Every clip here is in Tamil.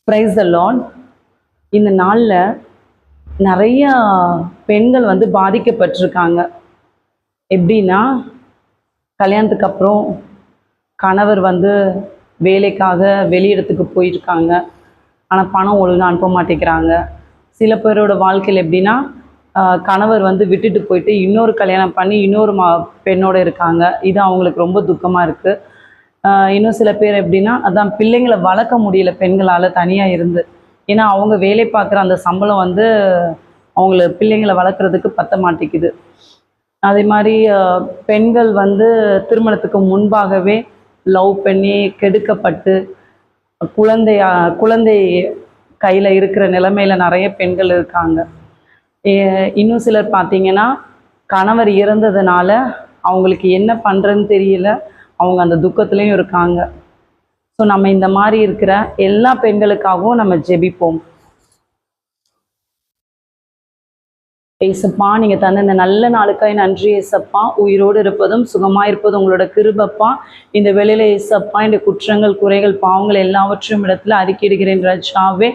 Praise the Lord. இந்த நாளில் நிறைய பெண்கள் பாதிக்கப்பட்டிருக்காங்க. எப்படின்னா, கல்யாணத்துக்கு அப்புறம் கணவர் வேலைக்காக வெளியிடத்துக்கு போயிருக்காங்க, ஆனால் பணம் ஒழுங்காக அனுப்ப மாட்டேங்கிறாங்க. சில பேரோட வாழ்க்கையில் எப்படின்னா, கணவர் விட்டுட்டு போயிட்டு இன்னொரு கல்யாணம் பண்ணி இன்னொரு பெண்ணோடு இருக்காங்க. இது அவங்களுக்கு ரொம்ப துக்கமாக இருக்குது. இன்னும் சில பேர் எப்படின்னா, அதான் பிள்ளைங்களை வளர்க்க முடியல பெண்களால் தனியாக இருந்து. ஏன்னா அவங்க வேலை பார்க்குற அந்த சம்பளம் அவங்கள பிள்ளைங்களை வளர்க்குறதுக்கு பத்த மாட்டேங்குது. அதே மாதிரி பெண்கள் திருமணத்துக்கு முன்பாகவே லவ் பண்ணி கெடுக்கப்பட்டு குழந்தை கையில் இருக்கிற நிலைமையில் நிறைய பெண்கள் இருக்காங்க. இன்னும் சிலர் பார்த்திங்கன்னா, கணவர் இறந்ததுனால அவங்களுக்கு என்ன பண்ணுறதுன்னு தெரியல, அவங்க அந்த துக்கத்துலேயும் இருக்காங்க. ஸோ நம்ம இந்த மாதிரி இருக்கிற எல்லா பெண்களுக்காகவும் நம்ம ஜெபிப்போம். ஏசப்பா, நீங்கள் தந்த இந்த நல்ல நாளுக்காய் நன்றி ஏசப்பா. உயிரோடு இருப்பதும் சுகமாக இருப்பதும் உங்களோட கிருபப்பா. இந்த வேளையில ஏசப்பா, இந்த குற்றங்கள் குறைகள் பாவங்கள் எல்லாவற்றையும் இடத்துல அறிக்கையிடுகிறேன் ராஜாவே.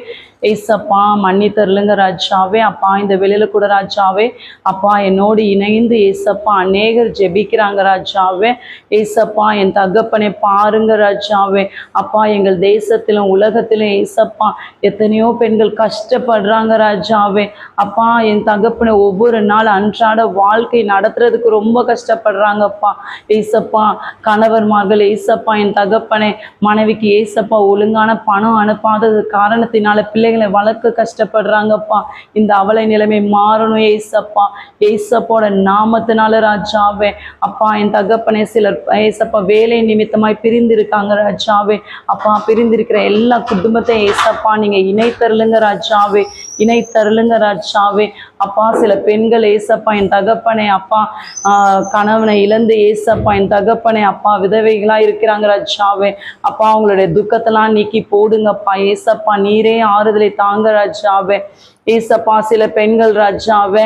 ஏசப்பா, மன்னித்தருளுங்க ராஜாவே. அப்பா, இந்த வெளியில கூட ராஜாவே அப்பா என்னோடு இணைந்து ஏசப்பா அநேகர் ஜெபிக்கிறாங்க ராஜாவே. ஏசப்பா, என் தகப்பனை பாருங்க ராஜாவே. அப்பா, எங்கள் தேசத்திலும் உலகத்திலும் ஏசப்பா எத்தனையோ பெண்கள் கஷ்டப்படுறாங்க ராஜாவே. அப்பா, என் தகப்பனை ஒவ்வொரு நாள் அன்றாட வாழ்க்கை நடத்துறதுக்கு ரொம்ப கஷ்டப்படுறாங்கப்பா. ஏசப்பா, கணவர்மார்கள் ஏசப்பா என் தகப்பனை மனைவிக்கு ஏசப்பா ஒழுங்கான பணம் அனுப்பாதது காரணத்தினால பிள்ளைகளை வளர்க்க கஷ்டப்படுறாங்கப்பா. இந்த அவலை நிலைமை மாறணும் ஏசப்பா. ஏசப்போட நாமத்தினால ராஜாவே. அப்பா, என் தகப்பனை சிலர் ஏசப்பா வேலை நிமித்தமாய் பிரிந்திருக்காங்க ராஜாவே. அப்பா, பிரிந்திருக்கிற எல்லா குடும்பத்தை ஏசப்பா நீங்க இணைத்தருளுங்க ராஜாவே, இணைத்தருளுங்க ராஜாவே. அப்பா, சில பெண்கள் ஏசப்பா என் தகப்பனை அப்பா கணவனை இழந்து ஏசப்பா என் தகப்பனை அப்பா விதவைகளா இருக்கிறாங்க ராஜாவே. அப்பா, அவங்களுடைய துக்கத்தெல்லாம் நீக்கி போடுங்கப்பா ஏசப்பா. நீரே ஆறுதலை தாங்க ராஜாவே. ஏசப்பா, சில பெண்கள் ராஜாவே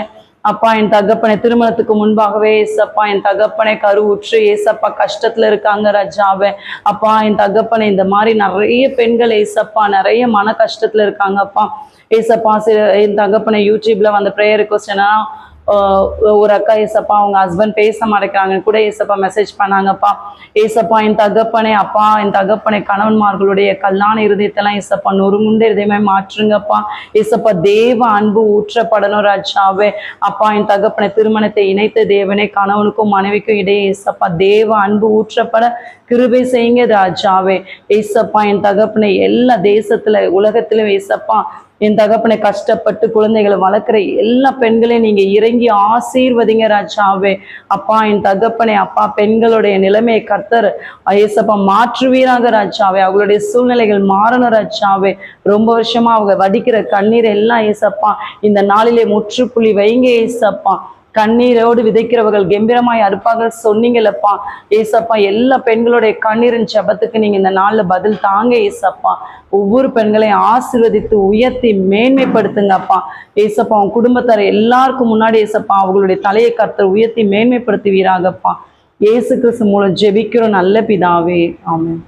அப்பா என் தகப்பனை திருமணத்துக்கு முன்பாகவே ஏசப்பா என் தகப்பனை கருவுற்று ஏசப்பா கஷ்டத்துல இருக்காங்க ராஜாவே. அப்பா, என் தகப்பனை இந்த மாதிரி நிறைய பெண்கள் ஏசப்பா நிறைய மன கஷ்டத்துல இருக்காங்கப்பா. ஏசப்பா, என் தகப்பனை யூடியூப்ல ப்ரேயர் ரிக்வெஸ்ட் என்னன்னா, ஒரு அக்கா ஏசப்பா அவங்க ஹஸ்பண்ட் பேச மாட்டேங்கிறாங்க கூட ஏசப்பா மெசேஜ் பண்ணாங்கப்பா. ஏசப்பா, என் தகப்பனை அப்பா என் தகப்பனை கணவன்மார்களுடைய கல்லான இருதயத்தெல்லாம் ஏசப்பா நொறுங்குண்ட இருதயமே மாற்றுங்கப்பா. ஏசப்பா, தேவ அன்பு ஊற்றப்படணும் ராஜாவே. அப்பா, என் தகப்பனை திருமணத்தை இணைத்த தேவனே கணவனுக்கும் மனைவிக்கும் இடையே ஏசப்பா தேவ அன்பு ஊற்றப்பட கிருபை செய்யுங்க ராஜாவே. ஏசப்பா, என் தகப்பனை எல்லா தேசத்துல உலகத்திலும் ஏசப்பா என் தகப்பனை கஷ்டப்பட்டு குழந்தைகளை வளர்க்குற எல்லா பெண்களையும் நீங்க இறங்கி ஆசீர்வதிங்க ராஜாவே. அப்பா, என் தகப்பனை அப்பா பெண்களுடைய நிலைமையை கர்த்தர் ஏசப்பா மாற்றுவீராக ராஜாவே. அவங்களுடைய சூழ்நிலைகள் மாறணும் ராஜாவே. ரொம்ப வருஷமா அவங்க வடிக்கிற கண்ணீர் எல்லாம் ஏசப்பா இந்த நாளிலே முற்றுப்புள்ளி வைங்க ஏசப்பா. கண்ணீரோடு விதைக்கிறவர்கள் கம்பீரமாய் அறுப்பார்கள் சொன்னீங்களப்பா ஏசப்பா. எல்லா பெண்களுடைய கண்ணீரின் ஜெபத்துக்கு நீங்க இந்த நாள்ல பதில் தாங்க ஏசப்பா. ஒவ்வொரு பெண்களையும் ஆசீர்வதித்து உயர்த்தி மேன்மைப்படுத்துங்கப்பா ஏசப்பா. உன் குடும்பத்தார் எல்லாருக்கும் முன்னாடி ஏசப்பா அவங்களுடைய தலையை கர்த்தர் உயர்த்தி மேன்மைப்படுத்துவீராகப்பா. இயேசு கிறிஸ்து மூலம் ஜெபிக்கிறோம் நல்ல பிதாவே, ஆமென்.